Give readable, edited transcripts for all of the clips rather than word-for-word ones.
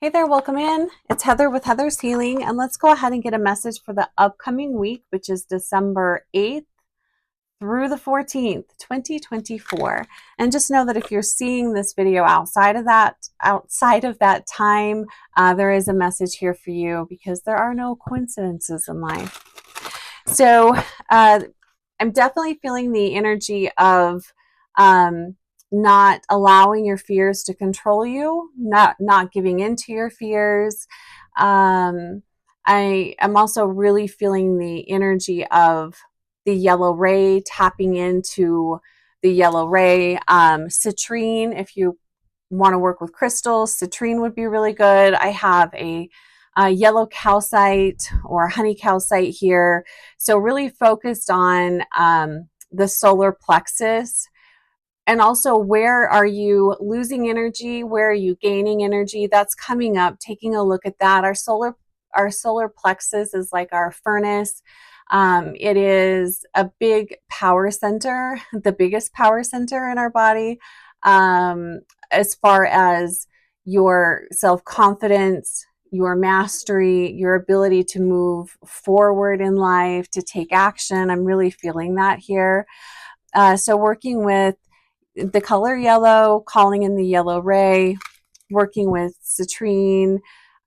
Hey there, welcome in. It's Heather with Heather's Healing, and let's go ahead and get a message for the upcoming week, which is December 8th through the 14th, 2024. And just know that if you're seeing this video outside of that time, there is a message here for you because there are no coincidences in life. So I'm definitely feeling the energy of not allowing your fears to control you, not giving into your fears. I am also really feeling the energy of the yellow ray, tapping into the yellow ray. Citrine, if you want to work with crystals, citrine would be really good. I have a yellow calcite or honey calcite here. So really focused on the solar plexus. And also, where are you losing energy? Where are you gaining energy? That's coming up. Taking a look at that. Our solar plexus is like our furnace. It is a big power center, the biggest power center in our body, as far as your self-confidence, your mastery, your ability to move forward in life, to take action. I'm really feeling that here. So working with the color yellow, calling in the yellow ray, working with citrine,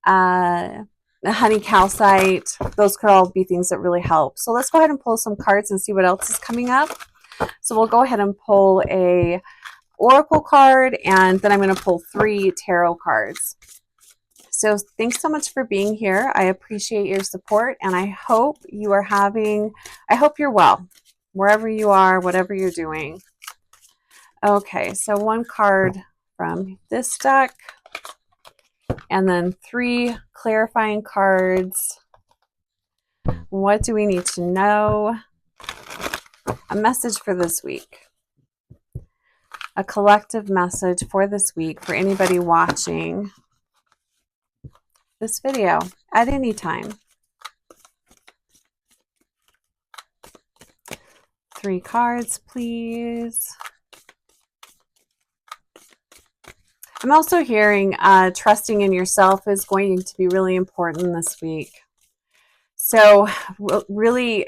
the honey calcite. Those could all be things that really help. So let's go ahead and pull some cards and see what else is coming up. So we'll go ahead and pull a oracle card, and then I'm going to pull 3 tarot cards. So thanks so much for being here. I appreciate your support, and I hope you're well, wherever you are, whatever you're doing. Okay, so 1 card from this deck, and then 3 clarifying cards. What do we need to know? A message for this week. A collective message for this week for anybody watching this video at any time. 3 cards, please. I'm also hearing trusting in yourself is going to be really important this week. So really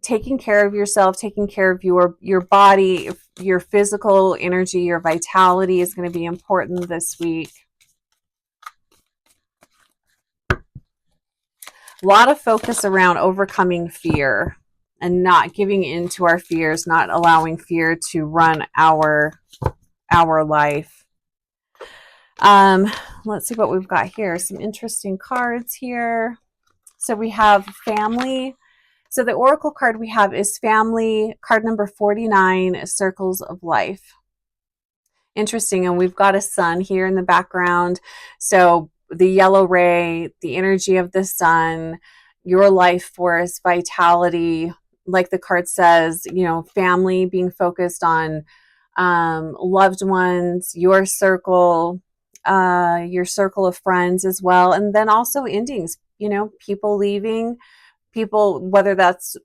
taking care of yourself, taking care of your body, your physical energy, your vitality is going to be important this week. A lot of focus around overcoming fear and not giving in to our fears, not allowing fear to run our life. Let's see what we've got here. Some interesting cards here. So we have family. So the oracle card we have is family, card number 49, circles of life. Interesting. And we've got a sun here in the background. So the yellow ray, the energy of the sun, your life force, vitality, like the card says, family, being focused on loved ones, your circle of friends as well. And then also endings, people leaving, whether that's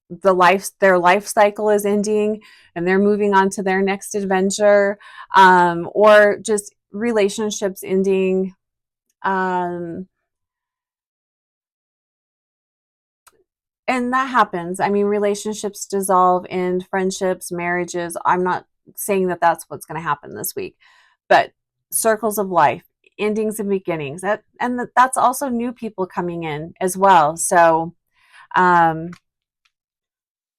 their life cycle is ending and they're moving on to their next adventure, or just relationships ending. And that happens. I mean, relationships dissolve, end, friendships, marriages. I'm not saying that that's what's going to happen this week, but circles of life, endings and beginnings. That's also new people coming in as well. So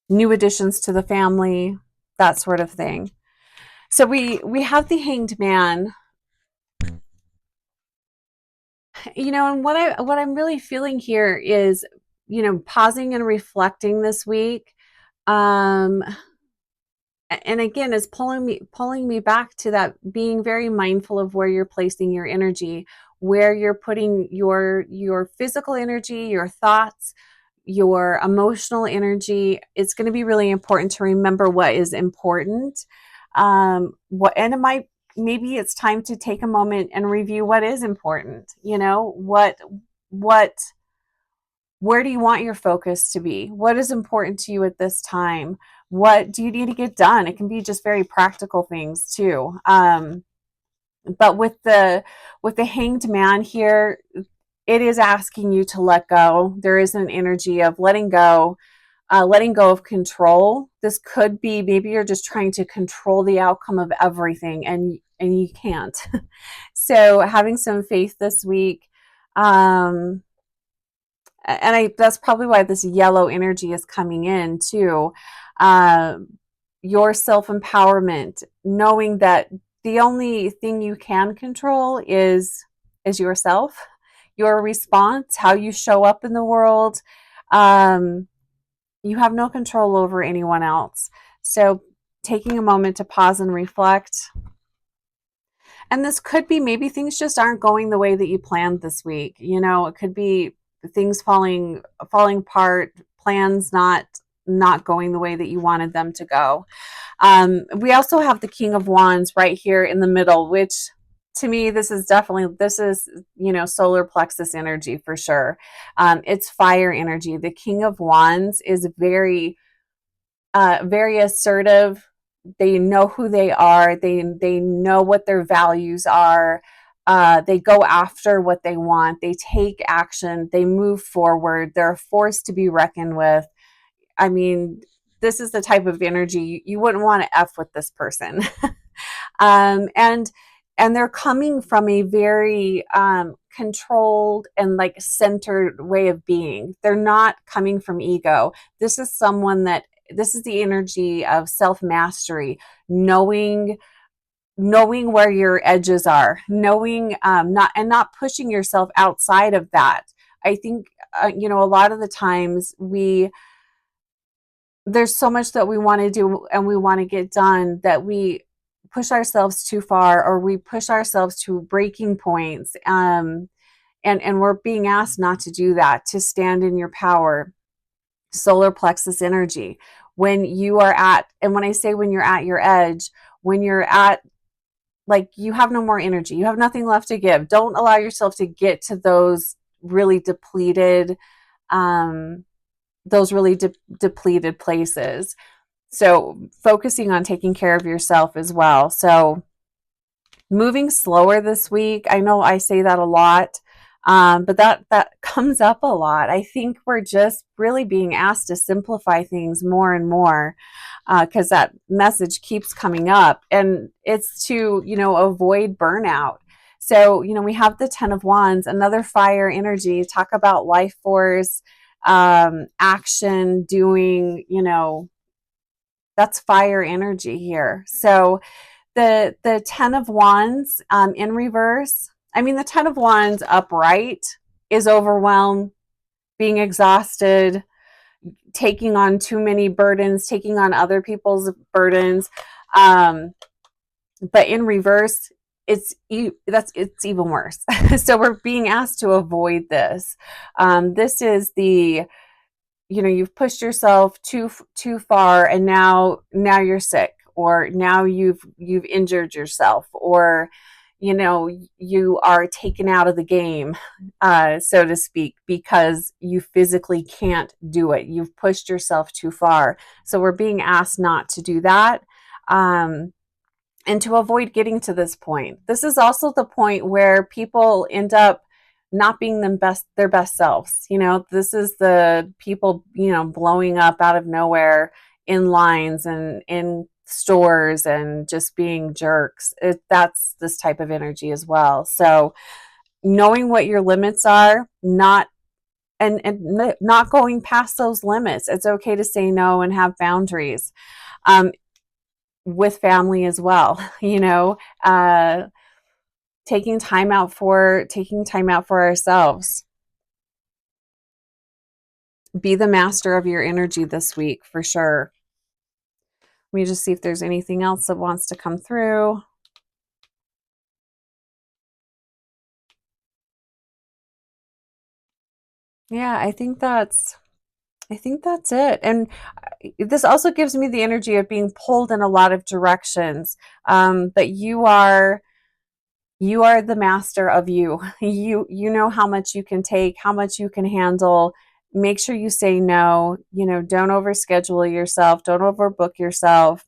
new additions to the family, that sort of thing. So we have the Hanged Man. And what I'm really feeling here is, pausing and reflecting this week. And again, is pulling me back to that, being very mindful of where you're placing your energy, where you're putting your physical energy, your thoughts, your emotional energy. It's going to be really important to remember what is important. Maybe it's time to take a moment and review what is important. Where do you want your focus to be? What is important to you at this time? What do you need to get done? It can be just very practical things too. But with the Hanged Man here, it is asking you to let go. There is an energy of letting go of control. This could be, maybe you're just trying to control the outcome of everything, and you can't. So having some faith this week. And that's probably why this yellow energy is coming in too. Your self-empowerment, knowing that the only thing you can control is yourself, your response, how you show up in the world. You have no control over anyone else. So taking a moment to pause and reflect. And this could be, maybe things just aren't going the way that you planned this week. You know, it could be things falling apart, plans not going the way that you wanted them to go. We also have the King of Wands right here in the middle, which to me, this is solar plexus energy for sure. It's fire energy. The King of Wands is very very assertive. They know who they are. They know what their values are. They go after what they want. They take action. They move forward. They're a force to be reckoned with. I mean, this is the type of energy you wouldn't want to F with this person. And they're coming from a very controlled and like centered way of being. They're not coming from ego. This is the energy of self-mastery, knowing where your edges are, knowing not pushing yourself outside of that. I think a lot of the times there's so much that we want to do and we want to get done that we push ourselves too far, or we push ourselves to breaking points. And we're being asked not to do that, to stand in your power. Solar plexus energy. When you are and when I say when you're at your edge, when you're at, like, you have no more energy, you have nothing left to give. Don't allow yourself to get to those really depleted, depleted places. So focusing on taking care of yourself as well. So moving slower this week. I know I say that a lot, but that comes up a lot. I think we're just really being asked to simplify things more and more, because that message keeps coming up, and it's to avoid burnout. So we have the Ten of Wands, another fire energy. Talk about life force, action, doing. That's fire energy here. So the Ten of Wands in reverse. I mean, the Ten of Wands upright is overwhelmed, being exhausted, taking on too many burdens, taking on other people's burdens. But in reverse, it's even worse. So we're being asked to avoid this. This is you've pushed yourself too far, and now you're sick, or now you've injured yourself, or you are taken out of the game, so to speak, because you physically can't do it. You've pushed yourself too far. So we're being asked not to do that, and to avoid getting to this point. This is also the point where people end up not being their best selves. This is the people, blowing up out of nowhere in lines and in stores and just being jerks. That's this type of energy as well. So knowing what your limits are, not going past those limits. It's okay to say no and have boundaries. With family as well, taking time out for ourselves. Be the master of your energy this week for sure. Let me just see if there's anything else that wants to come through. Yeah, I think that's it. And this also gives me the energy of being pulled in a lot of directions. But you are the master of you. You know how much you can take, how much you can handle. Make sure you say no. Don't overschedule yourself. Don't overbook yourself.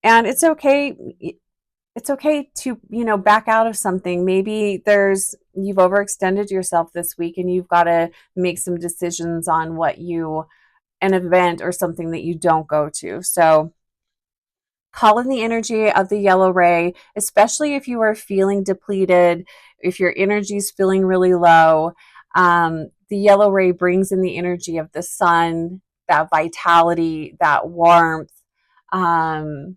And it's okay. it's okay to, back out of something. Maybe you've overextended yourself this week and you've got to make some decisions on an event or something that you don't go to. So call in the energy of the yellow ray, especially if you are feeling depleted, if your energy is feeling really low. The yellow ray brings in the energy of the sun, that vitality, that warmth. Um,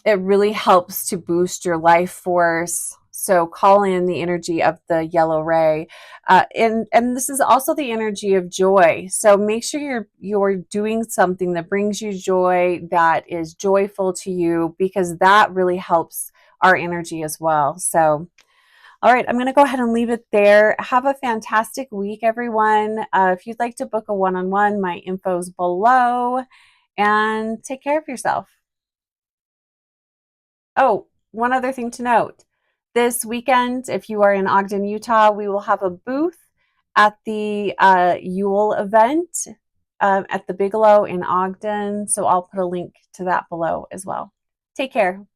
it really helps to boost your life force. So call in the energy of the yellow ray, and this is also the energy of joy. So make sure you're doing something that brings you joy, that is joyful to you, because that really helps our energy as well. So, all right, I'm going to go ahead and leave it there. Have a fantastic week, everyone. If you'd like to book a one-on-one, my info's below, and take care of yourself. Oh, one other thing to note. This weekend, if you are in Ogden, Utah, we will have a booth at the Yule event at the Bigelow in Ogden. So I'll put a link to that below as well. Take care.